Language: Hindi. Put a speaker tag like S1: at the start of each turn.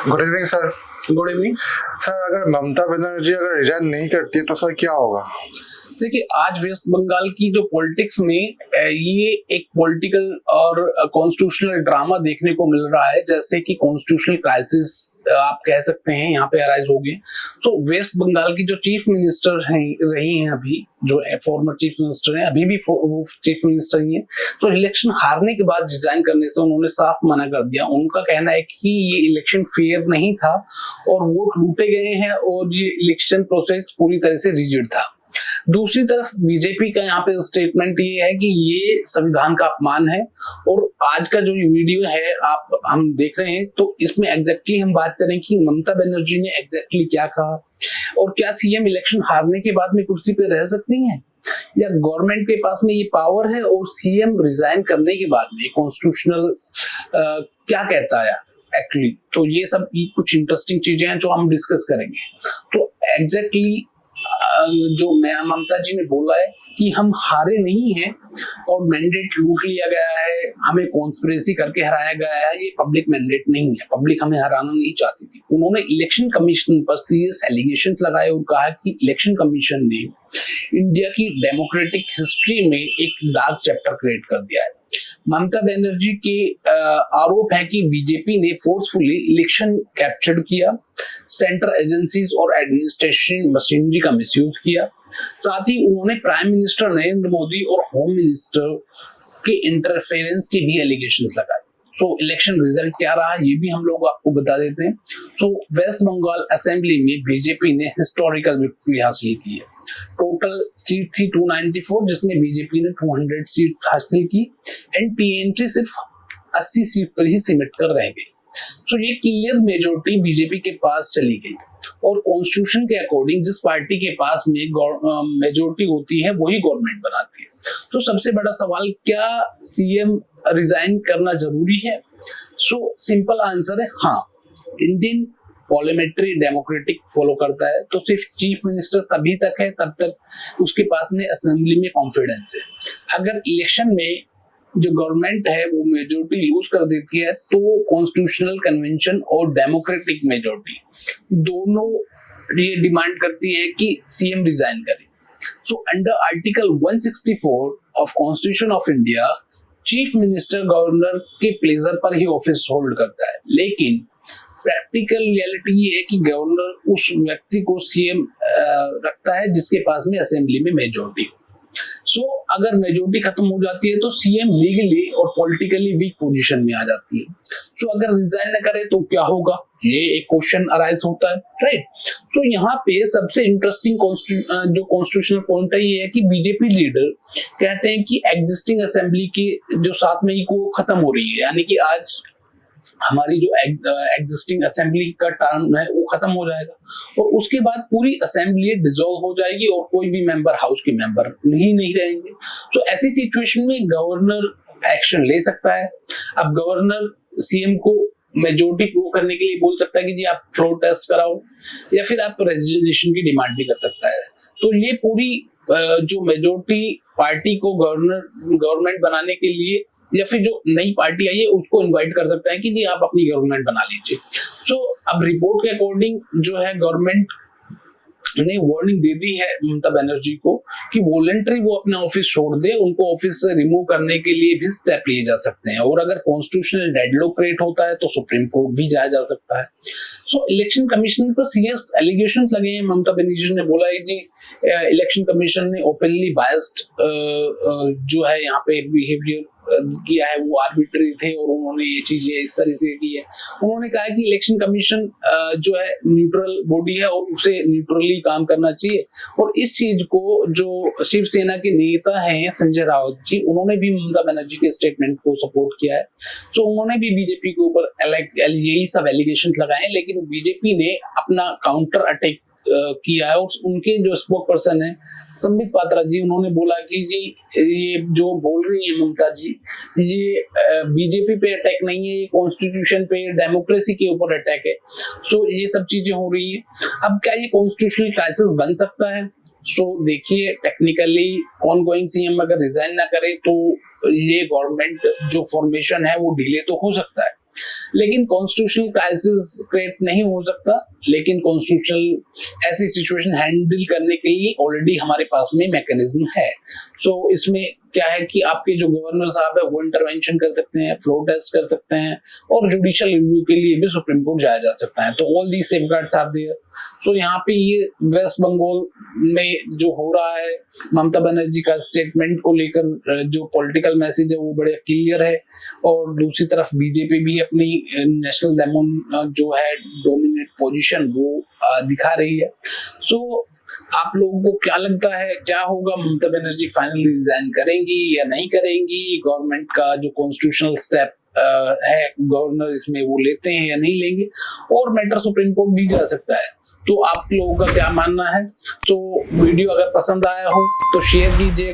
S1: Good evening sir.
S2: Good evening
S1: sir, अगर ममता बनर्जी अगर रिजाइन नहीं करती तो सर क्या होगा?
S2: देखिए, आज वेस्ट बंगाल की जो पॉलिटिक्स में ये एक पॉलिटिकल और कॉन्स्टिट्यूशनल ड्रामा देखने को मिल रहा है, जैसे कि कॉन्स्टिट्यूशनल क्राइसिस आप कह सकते हैं यहाँ पे अराइज हो गए। तो वेस्ट बंगाल की जो चीफ मिनिस्टर हैं रही हैं, अभी जो फॉर्मर चीफ मिनिस्टर हैं, अभी भी वो चीफ मिनिस्टर ही हैं, तो इलेक्शन हारने के बाद रिजाइन करने से उन्होंने साफ मना कर दिया। उनका कहना है कि ये इलेक्शन फेयर नहीं था और वोट लूटे गए हैं और ये इलेक्शन प्रोसेस पूरी तरह से रिजिड था। दूसरी तरफ बीजेपी का यहाँ पे स्टेटमेंट ये है कि ये संविधान का अपमान है। और आज का जो वीडियो है हम देख रहे हैं, तो इसमें एग्जैक्टली हम बात करें कि ममता बनर्जी ने एग्जैक्टली क्या कहा और क्या सीएम इलेक्शन हारने के बाद में कुर्सी पे रह सकती हैं, या गवर्नमेंट के पास में ये पावर है और सीएम रिजाइन करने के बाद में कॉन्स्टिट्यूशनल क्या कहता है एक्चुअली। तो ये सब कुछ इंटरेस्टिंग चीजें हैं जो हम डिस्कस करेंगे। तो एग्जैक्टली जो ममता जी ने बोला है कि हम हारे नहीं हैं और मैंडेट लूट लिया गया है, हमें कॉन्स्पिरेसी करके हराया गया है, ये पब्लिक मैंडेट नहीं है, पब्लिक हमें हराना नहीं चाहती थी। उन्होंने इलेक्शन कमीशन पर सीरियस एलिगेशंस लगाए और कहा कि इलेक्शन कमीशन ने इंडिया की डेमोक्रेटिक हिस्ट्री में एक डार्क चैप्टर क्रिएट कर दिया है। ममता बनर्जी के आरोप है कि बीजेपी ने फोर्सफुली इलेक्शन कैप्चर किया, सेंट्रल एजेंसीज और एडमिनिस्ट्रेशन मशीनरी का मिसयूज किया। साथ ही उन्होंने प्राइम मिनिस्टर नरेंद्र मोदी और होम मिनिस्टर के इंटरफेरेंस के भी एलिगेशंस लगाए। तो इलेक्शन रिजल्ट क्या रहा ये भी हम लोग आपको बता देते हैं। तो वेस्ट बंगाल असेंबली में बीजेपी ने हिस्टोरिकल विक्ट्री हासिल की है। टोटल सीट थी 294, जिसमें बीजेपी ने 200 सीट हासिल की एंड टीएमसी सिर्फ 80 सीट पर ही सिमट कर रह गई। तो ये क्लियर मेजोरिटी बीजेपी के पास चली गई और कॉन्स्टिट्यूशन के अकॉर्डिंग जिस पार्टी के पास में मेजोरिटी होती है वही गवर्नमेंट बनाती है। तो सबसे बड़ा सवाल, क्या सीएम रिजाइन करना जरूरी है? सो सिंपल आंसर है हाँ। इंडियन पार्लियामेंट्री डेमोक्रेटिक फॉलो करता है, तो सिर्फ चीफ मिनिस्टर तभी तक है तब तक उसके पास में असेंबली में कॉन्फिडेंस है। अगर इलेक्शन में जो गवर्नमेंट है वो मेजोरिटी लूज कर देती है तो कॉन्स्टिट्यूशनल कन्वेंशन और डेमोक्रेटिक मेजोरिटी दोनों ये डिमांड करती है कि सीएम रिजाइन करे। So under article 164 of constitution of India, chief minister governor के प्लेजर पर ही ऑफिस होल्ड करता है, लेकिन प्रैक्टिकल रियलिटी ये है कि गवर्नर उस व्यक्ति को सीएम रखता है जिसके पास में असेंबली में मेजोरिटी हो। सो अगर मेजोरिटी खत्म हो जाती है तो सीएम लीगली और पॉलिटिकली वीक पोजीशन में आ जाती है। सो अगर रिजाइन न करे तो क्या होगा, ये एक क्वेश्चन अराइज होता है, राइट। तो यहाँ पे सबसे इंटरेस्टिंग जो कॉन्स्टिट्यूशनल पॉइंट है ये है कि बीजेपी लीडर कहते हैं कि एग्जिस्टिंग असेंबली की जो 7 मई को खत्म हो रही है, यानी कि आज हमारी जो एग्जिस्टिंग असेंबली का टर्म है वो खत्म हो जाएगा और उसके बाद पूरी असेंबली डिसॉल्व हो जाएगी और कोई भी मेंबर हाउस के मेंबर नहीं रहेंगे। तो ऐसी सिचुएशन में गवर्नर एक्शन ले सकता है। अब गवर्नर सीएम को मेजोरिटी प्रूव करने के लिए बोल सकता है कि जी आप फ्लोर टेस्ट कराओ, या फिर आप रेजिग्नेशन की डिमांड भी कर सकता है। तो ये पूरी जो मेजोरिटी पार्टी को गवर्नमेंट बनाने के लिए या फिर जो नई पार्टी आई है उसको इनवाइट कर सकता है कि जी आप अपनी गवर्नमेंट बना लीजिए। सो अब रिपोर्ट के अकॉर्डिंग जो है गवर्नमेंट ने वार्निंग दे दी है ममता बनर्जी को कि वॉलंटरी वो अपना ऑफिस छोड़ दे, उनको ऑफिस से रिमूव करने के लिए भी स्टेप लिए जा सकते हैं और अगर कॉन्स्टिट्यूशनल डेडलॉक क्रिएट होता है तो सुप्रीम कोर्ट भी जाया जा सकता है। सो इलेक्शन कमीशन पर सीरियस एलिगेशंस लगे हैं। ममता बनर्जी ने बोला है कि इलेक्शन कमीशन ने ओपनली बायस्ड जो है यहाँ पे बिहेवियर किया है, वो आर्बिट्री थे और उन्होंने ये चीजें इस तरह से की है। उन्होंने कहा कि इलेक्शन कमीशन जो है न्यूट्रल बॉडी है और उसे न्यूट्रली काम करना चाहिए। और इस चीज को जो शिवसेना के नेता हैं संजय राउत जी, उन्होंने भी ममता बनर्जी के स्टेटमेंट को सपोर्ट किया है। तो उन्होंने भी बीजेपी के ऊपर यही सब एलिगेशन लगाए, लेकिन बीजेपी ने अपना काउंटर अटैक किया है और उनके जो स्पोक पर्सन है संबित पात्रा जी, उन्होंने बोला कि जी ये जो बोल रही है ममता जी, ये बीजेपी पे अटैक नहीं है, ये कॉन्स्टिट्यूशन पे, डेमोक्रेसी के ऊपर अटैक है। सो ये सब चीजें हो रही है। अब क्या ये कॉन्स्टिट्यूशनल क्राइसिस बन सकता है? सो देखिए, टेक्निकली ऑनगोइंग सीएम अगर रिजाइन ना करे तो ये गवर्नमेंट जो फॉर्मेशन है वो डिले तो हो सकता है, लेकिन कॉन्स्टिट्यूशनल क्राइसिस क्रिएट नहीं हो सकता, लेकिन कॉन्स्टिट्यूशनल ऐसी सिचुएशन हैंडल करने के लिए ऑलरेडी हमारे पास में मैकेनिज्म है। सो इसमें क्या है कि आपके जो गवर्नर साहब है वो इंटरवेंशन कर सकते हैं, फ्लोर टेस्ट कर सकते हैं, और जुडिशियल रिव्यू के लिए भी सुप्रीम कोर्ट जाया जा सकता है। तो all the safeguards are there. So यहाँ पे ये वेस्ट बंगाल में जो हो रहा है, ममता बनर्जी का स्टेटमेंट को लेकर जो पॉलिटिकल मैसेज है वो बड़े क्लियर है, और दूसरी तरफ बीजेपी भी अपनी नेशनल डेमोन जो है डोमिनेट पोजीशन वो दिखा रही है। सो आप लोगों को क्या लगता है, क्या होगा? ममता बनर्जी फाइनली रिजाइन करेंगी या नहीं करेंगी? गवर्नमेंट का जो कॉन्स्टिट्यूशनल स्टेप है गवर्नर इसमें वो लेते हैं या नहीं लेंगे? और मैटर सुप्रीम कोर्ट भी जा सकता है। तो आप लोगों का क्या मानना है? तो वीडियो अगर पसंद आया हो तो शेयर कीजिए।